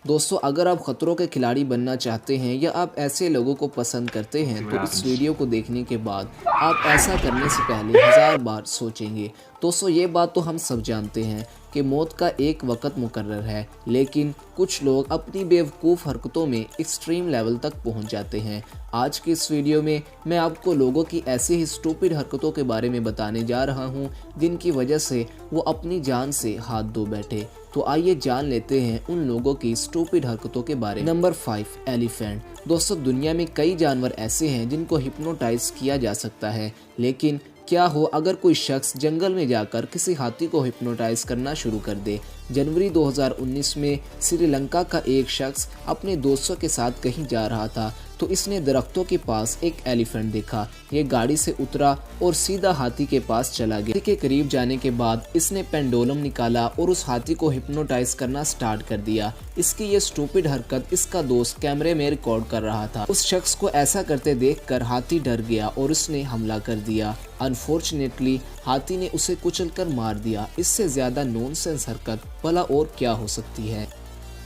दोस्तों अगर आप खतरों के खिलाड़ी बनना चाहते हैं या आप ऐसे लोगों को पसंद करते हैं तो इस वीडियो को देखने के बाद आप ऐसा करने से पहले 1000 बार सोचेंगे। दोस्तों ये बात तो हम सब जानते हैं कि मौत का एक वक्त मुकर्रर है, लेकिन कुछ लोग अपनी बेवकूफ़ हरकतों में एक्सट्रीम लेवल तक पहुंच जाते हैं। आज की इस वीडियो में मैं आपको लोगों की ऐसी ही स्टूपिड हरकतों के बारे में बताने जा रहा हूं जिनकी वजह से वो अपनी जान से हाथ धो बैठे। तो आइए जान लेते हैं उन लोगों की स्टूपिड हरकतों के बारे में। Number 5, elephant. दोस्तों दुनिया में कई जानवर ऐसे हैं जिनको हिप्नोटाइज किया जा सकता है, लेकिन क्या हो अगर कोई शख्स जंगल में जाकर किसी हाथी को हिप्नोटाइज करना शुरू कर दे। जनवरी 2019 में श्रीलंका का एक शख्स अपने दोस्तों के साथ कहीं जा रहा था तो इसने दरख्तों के पास एक एलिफेंट देखा। ये गाड़ी से उतरा और सीधा हाथी के पास चला गया। हाथी के करीब जाने के बाद इसने पेंडुलम निकाला और उस हाथी को हिप्नोटाइज करना स्टार्ट कर दिया। इसकी ये स्टूपिड हरकत इसका दोस्त कैमरे में रिकॉर्ड कर रहा था। उस शख्स को ऐसा करते देखकर हाथी डर गया और उसने हमला कर दिया। अनफॉर्चुनेटली हाथी ने उसे कुचलकर मार दिया। इससे ज्यादा नॉनसेंस हरकत भला और क्या हो सकती है।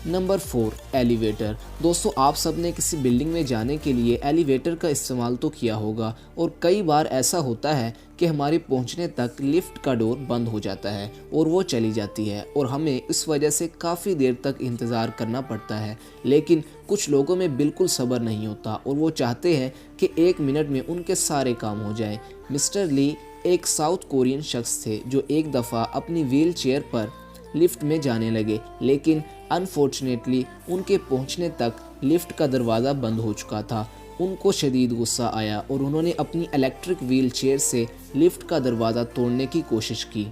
Number 4, elevator. दोस्तों आप सब ने किसी बिल्डिंग में जाने के लिए एलिवेटर का इस्तेमाल तो किया होगा और कई बार ऐसा होता है कि हमारे पहुंचने तक लिफ्ट का डोर बंद हो जाता है और वो चली जाती है और हमें इस वजह से काफ़ी देर तक इंतज़ार करना पड़ता है। लेकिन कुछ लोगों में बिल्कुल सब्र नहीं होता और वो चाहते हैं कि 1 मिनट में उनके सारे काम हो जाए। मिस्टर ली एक साउथ कोरियन शख्स थे जो एक दफ़ा अपनी व्हील चेयर पर लिफ्ट में जाने लगे, लेकिन अनफॉर्चुनेटली उनके पहुंचने तक लिफ्ट का दरवाज़ा बंद हो चुका था। उनको शदीद गुस्सा आया और उन्होंने अपनी इलेक्ट्रिक व्हील चेयर से लिफ्ट का दरवाज़ा तोड़ने की कोशिश की।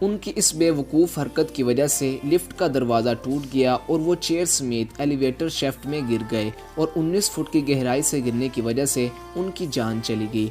उनकी इस बेवकूफ़ हरकत की वजह से लिफ्ट का दरवाज़ा टूट गया और वो चेयर समेत एलिवेटर शेफ्ट में गिर गए और 19 फुट की गहराई से गिरने की वजह से उनकी जान चली गई।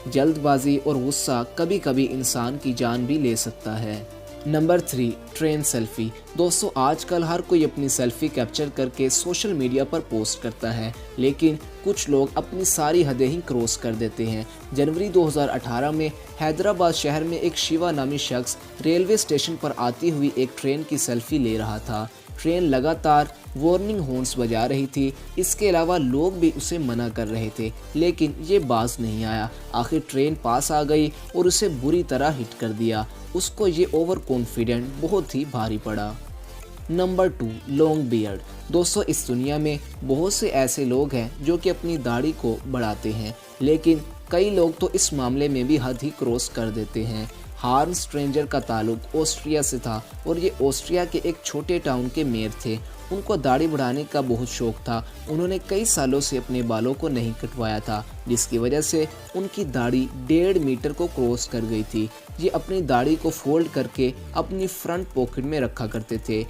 जल्दबाजी और गुस्सा कभी कभी इंसान की जान भी ले सकता है। Number 3, train selfie. दोस्तों आजकल हर कोई अपनी सेल्फी कैप्चर करके सोशल मीडिया पर पोस्ट करता है, लेकिन कुछ लोग अपनी सारी हदें ही क्रॉस कर देते हैं। जनवरी 2018 में हैदराबाद शहर में एक शिवा नामी शख्स रेलवे स्टेशन पर आती हुई एक ट्रेन की सेल्फी ले रहा था। ट्रेन लगातार वार्निंग हॉर्न्स बजा रही थी, इसके अलावा लोग भी उसे मना कर रहे थे, लेकिन ये बाज नहीं आया। आखिर ट्रेन पास आ गई और उसे बुरी तरह हिट कर दिया। उसको ये ओवर कॉन्फिडेंट बहुत ही भारी पड़ा। Number 2, long beard. दोस्तों इस दुनिया में बहुत से ऐसे लोग हैं जो कि अपनी दाढ़ी को बढ़ाते हैं, लेकिन कई लोग तो इस मामले में भी हद ही क्रॉस कर देते हैं। हार्न स्ट्रेंजर का ताल्लुक ऑस्ट्रिया से था और ये ऑस्ट्रिया के एक छोटे टाउन के मेयर थे। उनको दाढ़ी बढ़ाने का बहुत शौक था। उन्होंने कई सालों से अपने बालों को नहीं कटवाया था, जिसकी वजह से उनकी दाढ़ी 1.5 मीटर को क्रॉस कर गई थी। ये अपनी दाढ़ी को फोल्ड करके अपनी फ्रंट पॉकेट में रखा करते थे।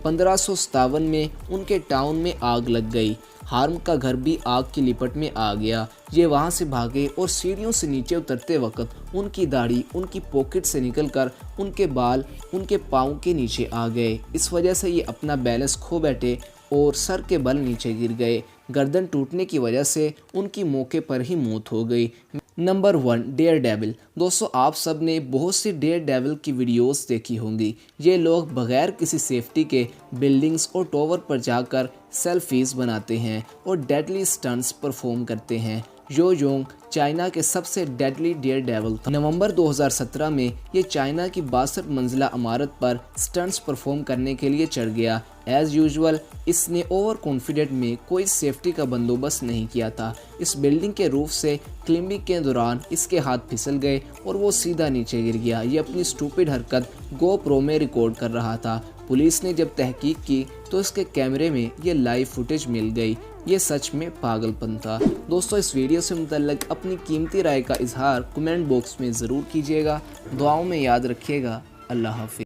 1557 में उनके टाउन में आग लग गई। हार्म का घर भी आग की लिपट में आ गया। ये वहाँ से भागे और सीढ़ियों से नीचे उतरते वक्त उनकी दाढ़ी उनकी पॉकेट से निकलकर उनके बाल उनके पाँव के नीचे आ गए। इस वजह से ये अपना बैलेंस खो बैठे और सर के बल नीचे गिर गए। गर्दन टूटने की वजह से उनकी मौके पर ही मौत हो गई। Number 1, daredevil. दोस्तों आप सब ने बहुत सी डेयर डेविल की वीडियोस देखी होंगी। ये लोग बगैर किसी सेफ्टी के बिल्डिंग्स और टावर पर जाकर सेल्फीज बनाते हैं और डेडली स्टंट्स परफॉर्म करते हैं। यो योंग चाइना के सबसे डेडली डेयर डेविल था। नवंबर 2017 में ये चाइना की 62 मंजिला इमारत पर स्टंट्स परफॉर्म करने के लिए चढ़ गया। एज यूजुअल इसने ओवर कॉन्फिडेंट में कोई सेफ्टी का बंदोबस्त नहीं किया था। इस बिल्डिंग के रूफ से क्लाइंबिंग के दौरान इसके हाथ फिसल गए और वो सीधा नीचे गिर गया। ये अपनी स्टूपिड हरकत GoPro में रिकॉर्ड कर रहा था। पुलिस ने जब तहकीक की तो इसके कैमरे में ये लाइव फुटेज मिल गई। ये सच में पागलपन था। दोस्तों इस वीडियो से मुतल्लिक अपनी कीमती राय का इजहार कमेंट बॉक्स में ज़रूर कीजिएगा। दुआओं में याद रखिएगा। अल्लाह हाफिज़।